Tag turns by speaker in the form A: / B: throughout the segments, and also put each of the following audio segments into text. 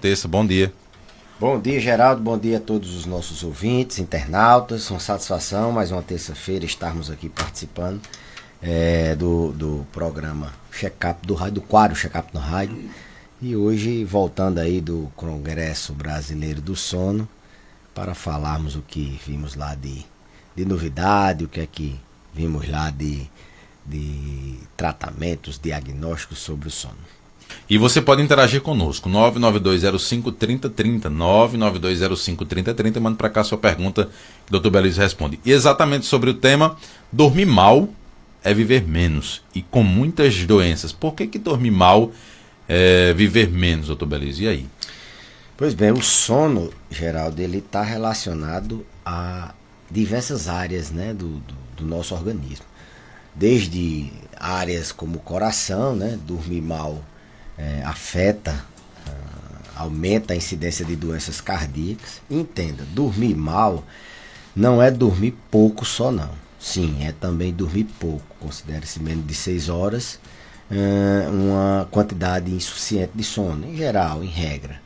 A: terça, bom dia.
B: Bom dia, Geraldo, bom dia a todos os nossos ouvintes, internautas. Uma satisfação, mais uma terça-feira, estarmos aqui participando do programa Check-up do rádio, do quadro Check-up no rádio. E hoje, voltando aí do Congresso Brasileiro do Sono, para falarmos o que vimos lá de novidade, o que é que vimos lá de tratamentos, diagnósticos sobre o sono.
A: E você pode interagir conosco, 99205-3030, 99205-3030, manda para cá a sua pergunta, que o Dr. Belísio responde. E exatamente sobre o tema, dormir mal é viver menos, e com muitas doenças. Por que dormir mal é viver menos, Dr. Belísio? E aí?
B: Pois bem, o sono, Geraldo, ele está relacionado a diversas áreas, né, do nosso organismo. Desde áreas como o coração, né, dormir mal afeta, aumenta a incidência de doenças cardíacas. Entenda, dormir mal não é dormir pouco só não. Sim, é também dormir pouco. Considere-se menos de 6 horas, uma quantidade insuficiente de sono, em geral, em regra.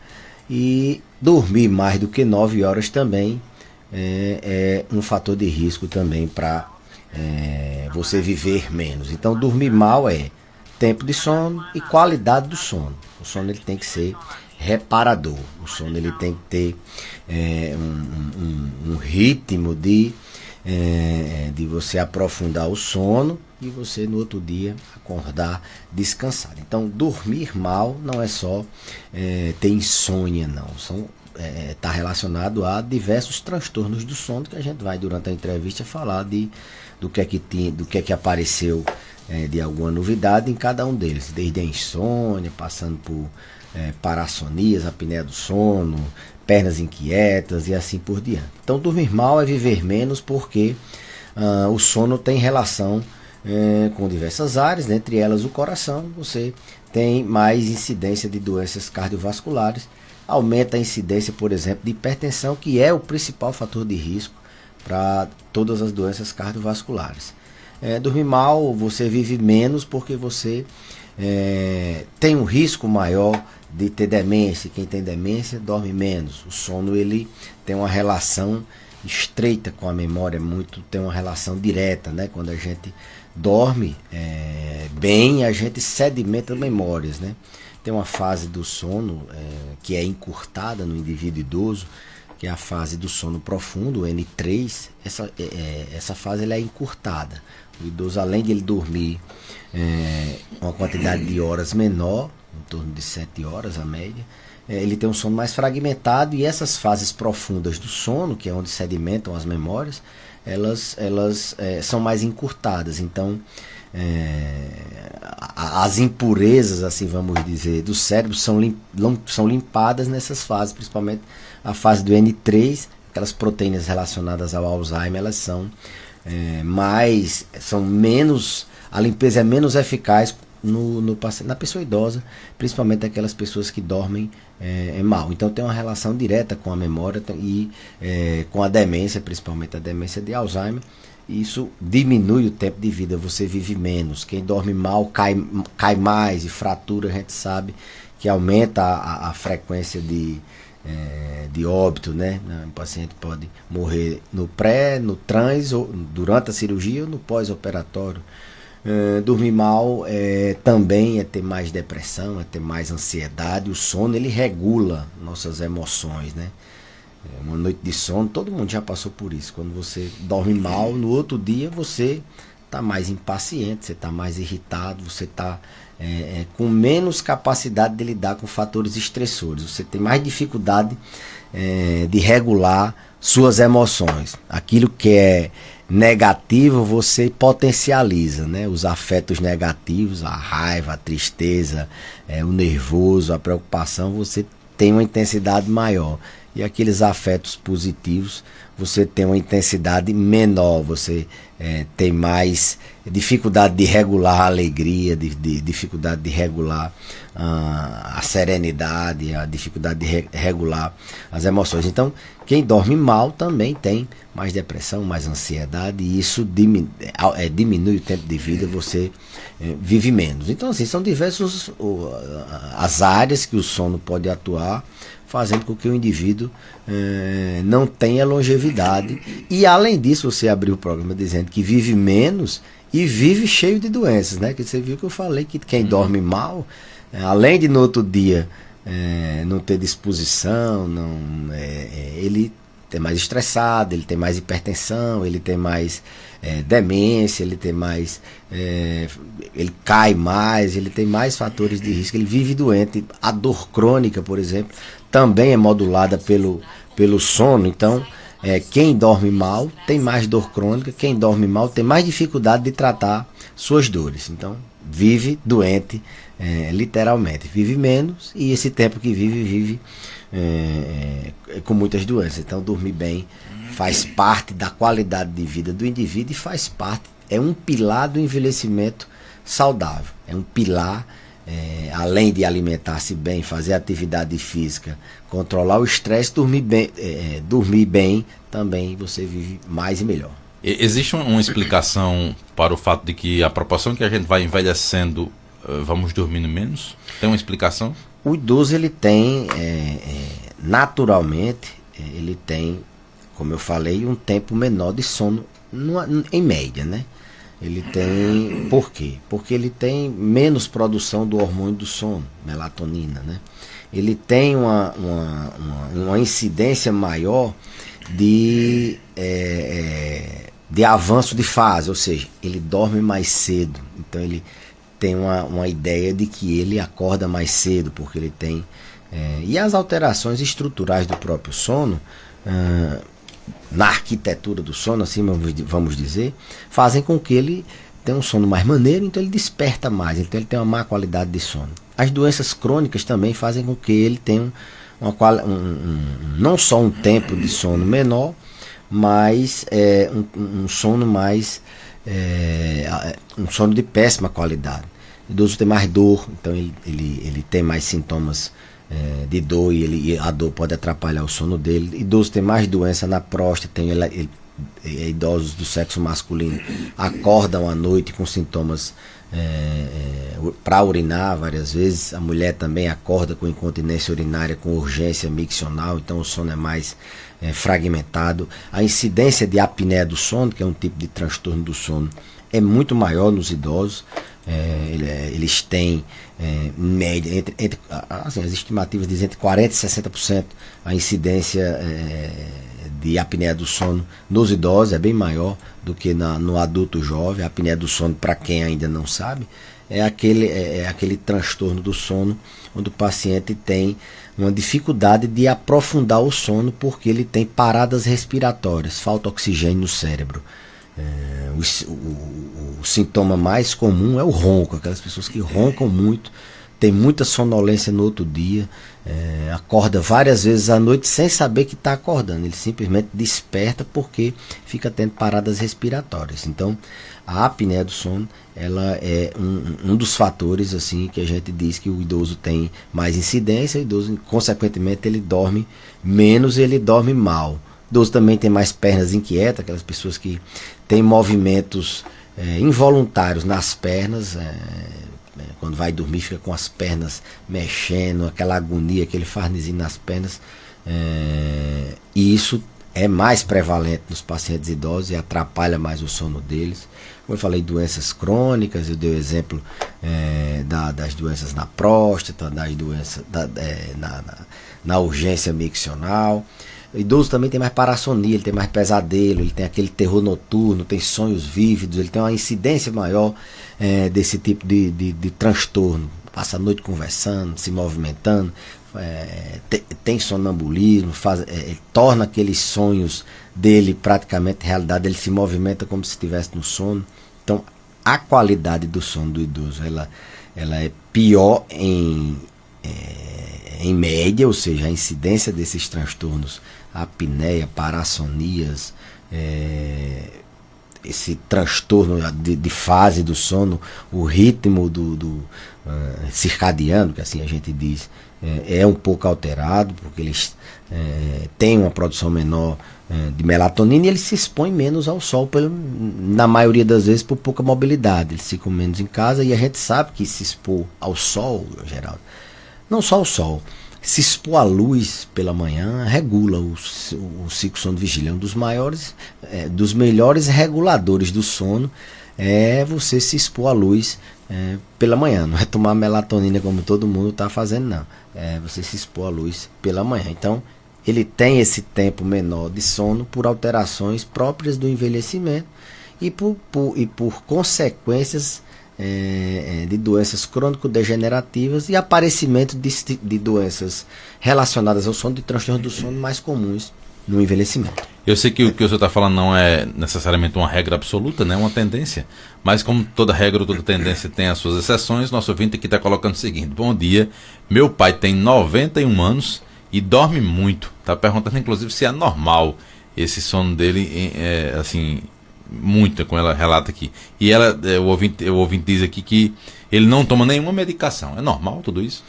B: E dormir mais do que 9 horas também é um fator de risco também para você viver menos. Então, dormir mal é tempo de sono e qualidade do sono. O sono ele tem que ser reparador. O sono ele tem que ter um ritmo de você aprofundar o sono e você no outro dia acordar descansado. Então, dormir mal não é só ter insônia, não. Está relacionado a diversos transtornos do sono que a gente vai durante a entrevista falar do que é que apareceu de alguma novidade em cada um deles, desde a insônia, passando por parassonias, apneia do sono, pernas inquietas e assim por diante. Então, dormir mal é viver menos porque o sono tem relação com diversas áreas, entre elas o coração. Você tem mais incidência de doenças cardiovasculares, aumenta a incidência, por exemplo, de hipertensão, que é o principal fator de risco para todas as doenças cardiovasculares. Dormir mal, você vive menos porque você tem um risco maior de ter demência. Quem tem demência dorme menos. O sono ele tem uma relação estreita com a memória, tem uma relação direta, né? Quando a gente dorme bem, a gente sedimenta memórias, né? Tem uma fase do sono que é encurtada no indivíduo idoso, que é a fase do sono profundo, o N3. Essa fase ela é encurtada. O idoso, além de ele dormir uma quantidade de horas menor, em torno de 7 horas a média, ele tem um sono mais fragmentado, e essas fases profundas do sono, que é onde sedimentam as memórias, elas são mais encurtadas. Então, as impurezas, assim vamos dizer, do cérebro são limpadas nessas fases, principalmente a fase do N3. Aquelas proteínas relacionadas ao Alzheimer, elas são menos, a limpeza é menos eficaz na pessoa idosa, principalmente aquelas pessoas que dormem mal. Então tem uma relação direta com a memória e com a demência, principalmente a demência de Alzheimer. Isso diminui o tempo de vida, você vive menos. Quem dorme mal cai mais, e fratura a gente sabe que aumenta a frequência de óbito, né? O paciente pode morrer no trans, ou durante a cirurgia, ou no pós-operatório. Dormir mal também é ter mais depressão, é ter mais ansiedade. O sono ele regula nossas emoções, né? Uma noite de sono, todo mundo já passou por isso. Quando você dorme mal, no outro dia você está mais impaciente, você está mais irritado, você está com menos capacidade de lidar com fatores estressores. Você tem mais dificuldade de regular suas emoções. Aquilo que é negativo você potencializa, né? Os afetos negativos, a raiva, a tristeza, o nervoso, a preocupação, você tem uma intensidade maior. E aqueles afetos positivos, você tem uma intensidade menor, você tem mais dificuldade de regular a alegria, dificuldade de regular a serenidade, a dificuldade de regular as emoções. Então, quem dorme mal também tem mais depressão, mais ansiedade, e isso diminui o tempo de vida, você vive menos. Então, assim, são diversas as áreas que o sono pode atuar, fazendo com que o indivíduo não tenha longevidade. E, além disso, você abriu o programa dizendo que vive menos e vive cheio de doenças, né? Que você viu que eu falei que quem dorme mal, além de no outro dia não ter disposição, ele é mais estressado, ele tem mais hipertensão, ele tem mais demência, ele tem mais ele cai mais, ele tem mais fatores de risco, ele vive doente. A dor crônica, por exemplo, também é modulada pelo sono. Então, quem dorme mal tem mais dor crônica, quem dorme mal tem mais dificuldade de tratar suas dores. Então, vive doente, literalmente. Vive menos, e esse tempo que vive com muitas doenças. Então, dormir bem faz parte da qualidade de vida do indivíduo e faz parte, é um pilar do envelhecimento saudável. É um pilar, além de alimentar-se bem, fazer atividade física, controlar o estresse, dormir bem, também você vive mais e melhor.
A: Existe uma explicação para o fato de que a proporção que a gente vai envelhecendo, vamos dormindo menos? Tem uma explicação?
B: O idoso, ele tem, naturalmente, ele tem, como eu falei, um tempo menor de sono, em média, né? Ele tem, por quê? Porque ele tem menos produção do hormônio do sono, melatonina, né? Ele tem uma incidência maior de avanço de fase, ou seja, ele dorme mais cedo. Então ele tem uma ideia de que ele acorda mais cedo, porque ele tem... e as alterações estruturais do próprio sono, na arquitetura do sono, assim vamos dizer, fazem com que ele tenha um sono mais maneiro, então ele desperta mais, então ele tem uma má qualidade de sono. As doenças crônicas também fazem com que ele tenha não só um tempo de sono menor, mas um sono mais... um sono de péssima qualidade. O idoso tem mais dor, então ele tem mais sintomas de dor, e a dor pode atrapalhar o sono dele. O idoso tem mais doença na próstata, idosos do sexo masculino acordam à noite com sintomas para urinar várias vezes. A mulher também acorda com incontinência urinária, com urgência miccional, então o sono é mais fragmentado. A incidência de apneia do sono, que é um tipo de transtorno do sono, é muito maior nos idosos. Eles têm média, assim, as estimativas dizem entre 40% e 60% a incidência de apneia do sono nos idosos, é bem maior do que no adulto jovem. A apneia do sono, para quem ainda não sabe, é aquele transtorno do sono onde o paciente tem uma dificuldade de aprofundar o sono porque ele tem paradas respiratórias, falta oxigênio no cérebro. O sintoma mais comum é o ronco, aquelas pessoas que roncam muito, tem muita sonolência no outro dia, acorda várias vezes à noite sem saber que está acordando, ele simplesmente desperta porque fica tendo paradas respiratórias. Então, a apneia do sono, ela é um dos fatores assim que a gente diz que o idoso tem mais incidência. O idoso, consequentemente, ele dorme menos e ele dorme mal. O idoso também tem mais pernas inquietas, aquelas pessoas que têm movimentos involuntários nas pernas, quando vai dormir fica com as pernas mexendo, aquela agonia, aquele farnezinho nas pernas, e isso é mais prevalente nos pacientes idosos e atrapalha mais o sono deles. Como eu falei, doenças crônicas, eu dei o exemplo das doenças na próstata, das doenças na urgência miccional. O idoso também tem mais parassonia, ele tem mais pesadelo, ele tem aquele terror noturno, tem sonhos vívidos, ele tem uma incidência maior desse tipo de transtorno. Passa a noite conversando, se movimentando, tem sonambulismo, torna aqueles sonhos dele praticamente realidade, ele se movimenta como se estivesse no sono. Então, a qualidade do sono do idoso, ela é pior em média, ou seja, a incidência desses transtornos, apneia, parassonias, esse transtorno de fase do sono, o ritmo circadiano, que assim a gente diz, é um pouco alterado, porque eles têm uma produção menor de melatonina e eles se expõem menos ao sol, na maioria das vezes por pouca mobilidade. Eles ficam menos em casa e a gente sabe que se expor ao sol, Geraldo, não só ao sol, se expor à luz pela manhã regula o ciclo sono-vigília. É um dos maiores, dos melhores reguladores do sono é você se expor à luz pela manhã. Não é tomar melatonina como todo mundo está fazendo, não. É você se expor à luz pela manhã. Então, ele tem esse tempo menor de sono por alterações próprias do envelhecimento e por consequências de doenças crônico-degenerativas e aparecimento de doenças relacionadas ao sono, de transtornos do sono mais comuns no envelhecimento.
A: Eu sei que o que o senhor está falando não é necessariamente uma regra absoluta, né? Uma tendência, mas como toda regra ou toda tendência tem as suas exceções, nosso ouvinte aqui está colocando o seguinte: bom dia, meu pai tem 91 anos e dorme muito. Está perguntando inclusive se é normal esse sono dele, assim, muito, como ela relata aqui. E o ouvinte diz aqui que ele não toma nenhuma medicação. É normal tudo isso?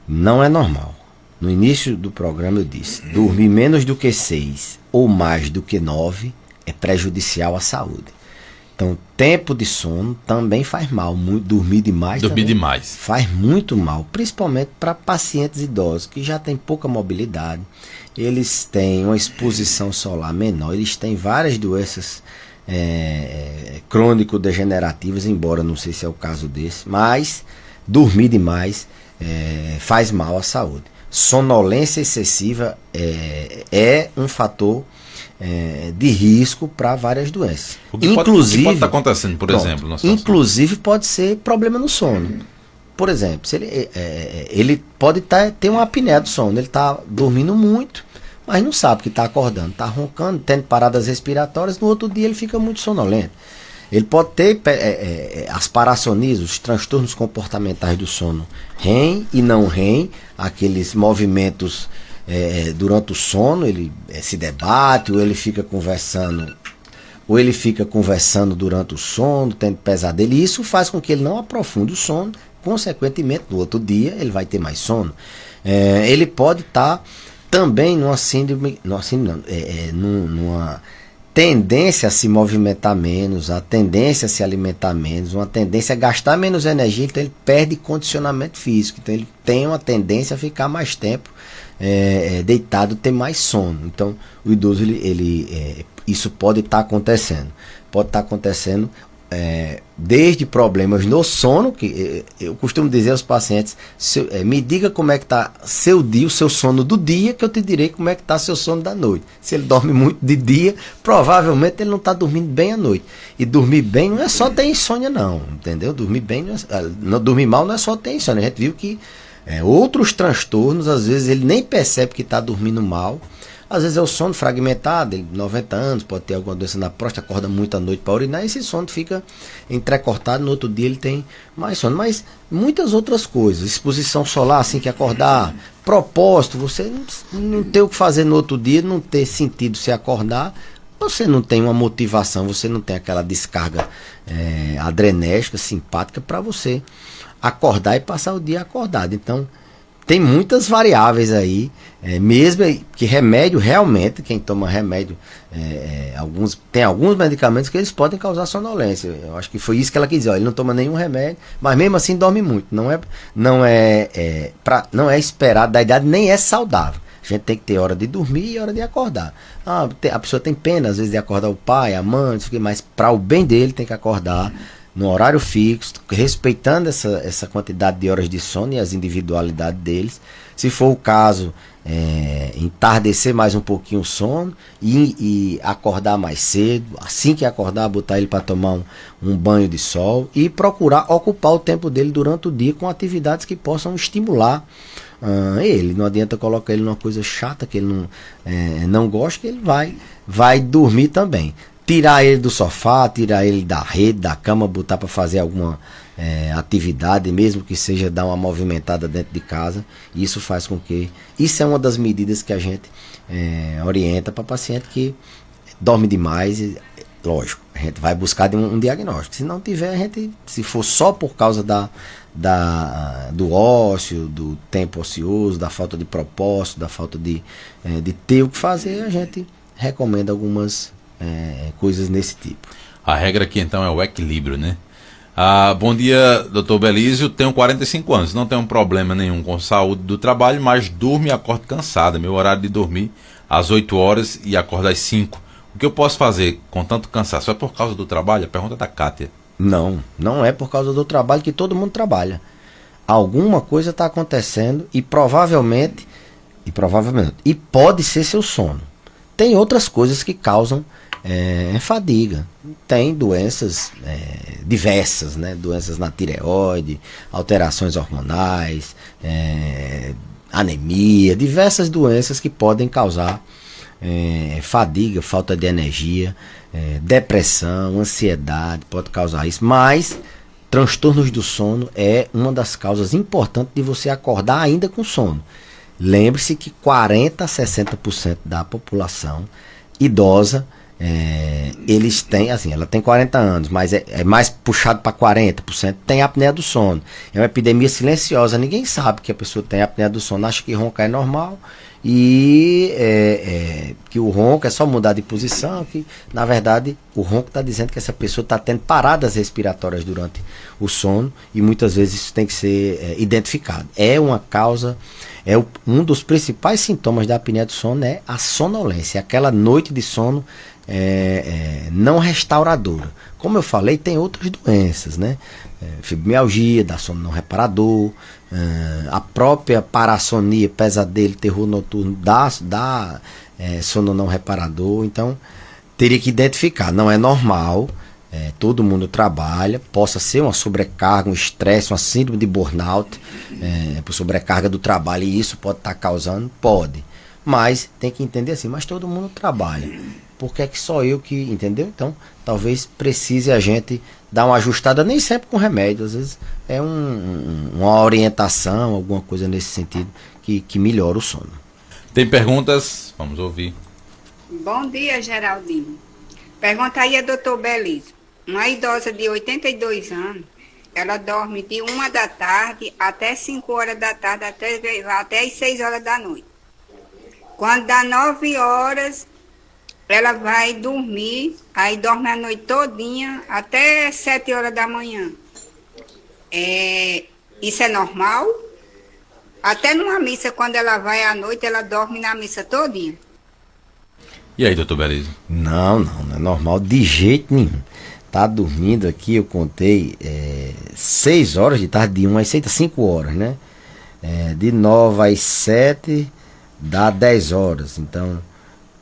B: Não é normal. No início do programa eu disse, dormir menos do que 6 ou mais do que 9 é prejudicial à saúde. Então, tempo de sono também faz mal. Dormir demais faz muito mal, principalmente para pacientes idosos que já têm pouca mobilidade, eles têm uma exposição solar menor, eles têm várias doenças crônico-degenerativas, embora não sei se é o caso desse, mas dormir demais faz mal à saúde. Sonolência excessiva é um fator de risco para várias doenças.
A: O que pode estar acontecendo, por exemplo?
B: Inclusive pode ser problema no sono. Por exemplo, se ele pode ter uma apneia do sono, ele está dormindo muito, mas não sabe que está acordando, está roncando, tendo paradas respiratórias, no outro dia ele fica muito sonolento. Ele pode ter as parassonias, os transtornos comportamentais do sono, REM e não REM, aqueles movimentos durante o sono, ele se debate, ou ele fica conversando durante o sono, tendo pesadelo, e isso faz com que ele não aprofunde o sono, consequentemente, no outro dia ele vai ter mais sono. Ele pode estar também numa tendência a se movimentar menos, a tendência a se alimentar menos, uma tendência a gastar menos energia, então ele perde condicionamento físico, então ele tem uma tendência a ficar mais tempo deitado, ter mais sono. Então o idoso, isso pode estar acontecendo. Pode estar acontecendo desde problemas no sono, que eu costumo dizer aos pacientes, me diga como é que está seu dia, o seu sono do dia, que eu te direi como é que está seu sono da noite. Se ele dorme muito de dia, provavelmente ele não está dormindo bem à noite. E dormir bem não é só ter insônia, não, entendeu? Dormir bem dormir mal não é só ter insônia. A gente viu que outros transtornos, às vezes ele nem percebe que está dormindo mal. Às vezes é o sono fragmentado, ele 90 anos, pode ter alguma doença na próstata, acorda muito à noite para urinar, e esse sono fica entrecortado, no outro dia ele tem mais sono. Mas muitas outras coisas, exposição solar assim que acordar, propósito, você não ter o que fazer no outro dia, não ter sentido se acordar, você não tem uma motivação, você não tem aquela descarga adrenérgica, simpática para você acordar e passar o dia acordado. Então, tem muitas variáveis aí, mesmo que remédio, realmente, quem toma remédio, tem alguns medicamentos que eles podem causar sonolência. Eu acho que foi isso que ela quis dizer, ele não toma nenhum remédio, mas mesmo assim dorme muito. Não é esperado da idade, nem é saudável. A gente tem que ter hora de dormir e hora de acordar. A pessoa tem pena, às vezes, de acordar o pai, a mãe, mas para o bem dele tem que acordar no horário fixo, respeitando essa quantidade de horas de sono e as individualidades deles. Se for o caso, entardecer mais um pouquinho o sono e acordar mais cedo. Assim que acordar, botar ele para tomar um banho de sol e procurar ocupar o tempo dele durante o dia com atividades que possam estimular ele. Não adianta colocar ele numa coisa chata que ele não gosta, que ele vai dormir também. Tirar ele do sofá, tirar ele da rede, da cama, botar para fazer alguma atividade, mesmo que seja dar uma movimentada dentro de casa. Isso faz com que... Isso é uma das medidas que a gente orienta para paciente que dorme demais. lógico, a gente vai buscar um diagnóstico. Se não tiver, se for só por causa do ócio, do tempo ocioso, da falta de propósito, da falta de ter o que fazer, a gente recomenda algumas coisas nesse tipo.
A: A regra aqui então é o equilíbrio, né? Bom dia, doutor Belísio. Tenho 45 anos, não tenho problema nenhum com saúde do trabalho, mas durmo e acordo cansada. Meu horário de dormir às 8 horas e acordo às 5. O que eu posso fazer com tanto cansaço? É por causa do trabalho? A pergunta da Kátia.
B: Não é por causa do trabalho, que todo mundo trabalha. Alguma coisa está acontecendo e provavelmente, e pode ser seu sono. Tem outras coisas que causam fadiga. Tem doenças diversas, né? Doenças na tireoide, alterações hormonais, anemia, diversas doenças que podem causar fadiga, falta de energia, depressão, ansiedade, pode causar isso. Mas transtornos do sono é uma das causas importantes de você acordar ainda com sono. Lembre-se que 40% a 60% da população idosa, eles têm, assim, ela tem 40 anos, mas é mais puxado para 40%, tem apneia do sono. É uma epidemia silenciosa, ninguém sabe que a pessoa tem apneia do sono, acha que roncar é normal e que o ronco é só mudar de posição, que na verdade o ronco está dizendo que essa pessoa está tendo paradas respiratórias durante o sono e muitas vezes isso tem que ser identificado. É uma causa, um dos principais sintomas da apneia do sono é a sonolência, aquela noite de sono não restauradora. Como eu falei, tem outras doenças, né? Fibromialgia, dá sono não reparador, a própria parassonia, pesadelo, terror noturno, dá sono não reparador. Então teria que identificar. Não é normal, todo mundo trabalha, possa ser uma sobrecarga, um estresse, uma síndrome de burnout, por sobrecarga do trabalho, e isso pode estar causando? Pode, mas tem que entender assim, mas todo mundo trabalha, por que é que só eu que, entendeu? Então talvez precise a gente dar uma ajustada, nem sempre com remédio, às vezes é uma orientação, alguma coisa nesse sentido que melhora o sono.
A: Tem perguntas? Vamos ouvir.
C: Bom dia, Geraldinho. Pergunta aí a doutor Belísio. Uma idosa de 82 anos, ela dorme de 1 da tarde até 5 horas da tarde, até as 6 horas da noite. Quando dá 9 horas, ela vai dormir, aí dorme a noite todinha, até 7 horas da manhã. Isso é normal? Até numa missa, quando ela vai à noite, ela dorme na missa todinha.
A: E aí, doutor Belísio?
B: Não é normal de jeito nenhum. Tá dormindo aqui, eu contei 6 horas de tarde, de 1 às 6, 5 horas, né? De 9 às 7 dá 10 horas, então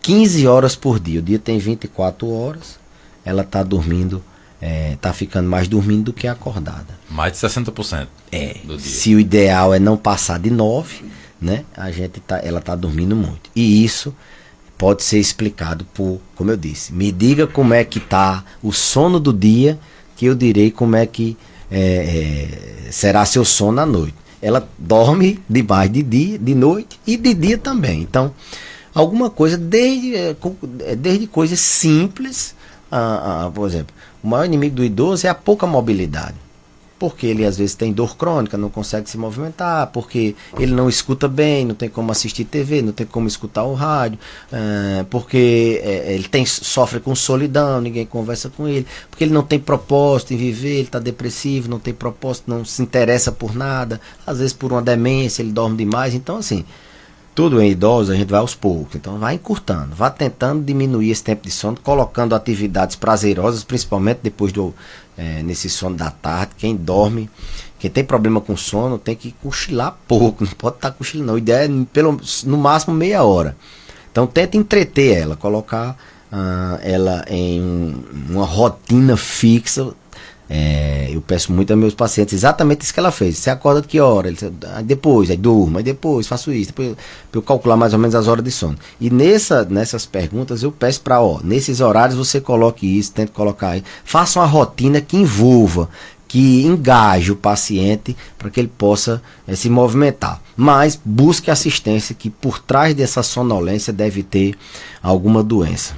B: 15 horas por dia. O dia tem 24 horas, ela tá dormindo, tá ficando mais dormindo do que acordada.
A: Mais de 60% do dia.
B: Se o ideal é não passar de 9, né? Ela tá dormindo muito. E isso pode ser explicado por, como eu disse, me diga como é que tá o sono do dia, que eu direi como é que será seu sono à noite. Ela dorme demais de dia, de noite e de dia também. Então, alguma coisa, desde coisas simples, por exemplo, o maior inimigo do idoso é a pouca mobilidade. Porque ele às vezes tem dor crônica, não consegue se movimentar, porque ele não escuta bem, não tem como assistir TV, não tem como escutar o rádio, porque ele sofre com solidão, ninguém conversa com ele, porque ele não tem propósito em viver, ele está depressivo, não tem propósito, não se interessa por nada, às vezes por uma demência, ele dorme demais. Então assim, tudo em idoso a gente vai aos poucos, então vai encurtando, vai tentando diminuir esse tempo de sono, colocando atividades prazerosas, principalmente depois nesse sono da tarde. Quem dorme, quem tem problema com sono, tem que cochilar pouco, não pode estar cochilando, não. O ideal é no máximo meia hora. Então tenta entreter ela, colocar ela em uma rotina fixa. Eu peço muito aos meus pacientes exatamente isso que ela fez. Você acorda de que hora? Depois, aí durma, aí depois faço isso, depois, para eu calcular mais ou menos as horas de sono. E nessas perguntas eu peço para, nesses horários você coloque isso, tente colocar aí. Faça uma rotina que envolva, que engaje o paciente para que ele possa se movimentar. Mas busque assistência, que por trás dessa sonolência deve ter alguma doença.